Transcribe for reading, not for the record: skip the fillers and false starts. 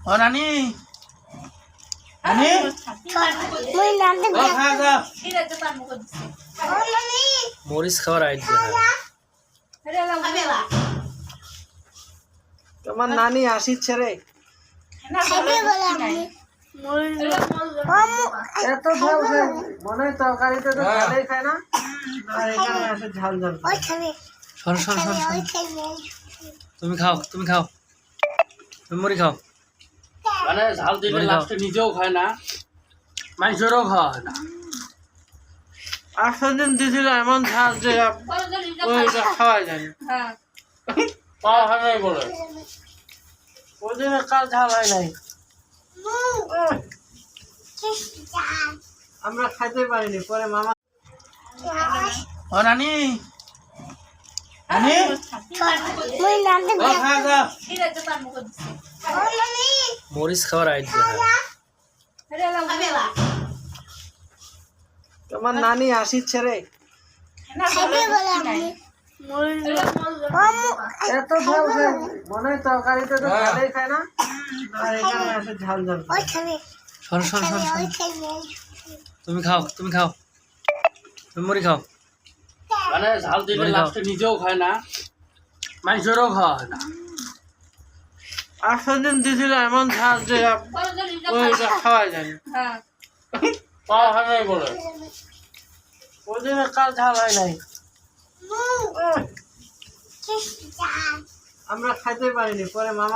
ও নানি নানি মই নানি ও খা যা মরিচ খাওয়ার আইডিয়া তোমার নানি আসিচ্ছে রে খাইতে বলে আমি এত ঝাল খায় মনে হয় তরকারিতে তো ঝালেই খায় না আর এখানে আসে ঝাল ঝাল খায়। ওই খাবে সর সর সর সর। ওই খাবে তুমি খাও তুমি মুড়ি খাও মানে ঝাল দিলে বলে দাও। লাস্টে নিজেও খায় না মানুষেরও খাওয়া হয় না। আর সেদিন দিছিল এমন ঝাল যে ওইটা খাওয়া যায় না পাওয়া হয় নাই বলে ওই দিন কাল ঝাল হয় নাই আমরা খাইতে পারিনি পরে মামা ও নানি নানি মই নানি ও খা যা মরিচ খাওয়ার আইডিয়া তোমার নানি আসিচ্ছে রে খাইতে বলে আমি এত ঝাল খায় মনে হয় তরকারিতে তো ঝালেই খায় না আর এখানে আসে ঝাল ঝাল খায়। ওই খাবে সর সর সর সর। ওই খাবে তুমি খাও মুড়ি খাও মানে ঝাল দিলে বলে দাও। লাস্টে নিজেও খায় না মানুষেরও খাওয়া হয় না। আর সেদিন দিছিল এমন ঝাল যে ওইটা খাওয়া যায় না পাওয়া হয় নাই বলে ওই দিন কাল ঝাল হয় নাই আমরা খাইতে পারিনি পরে মামা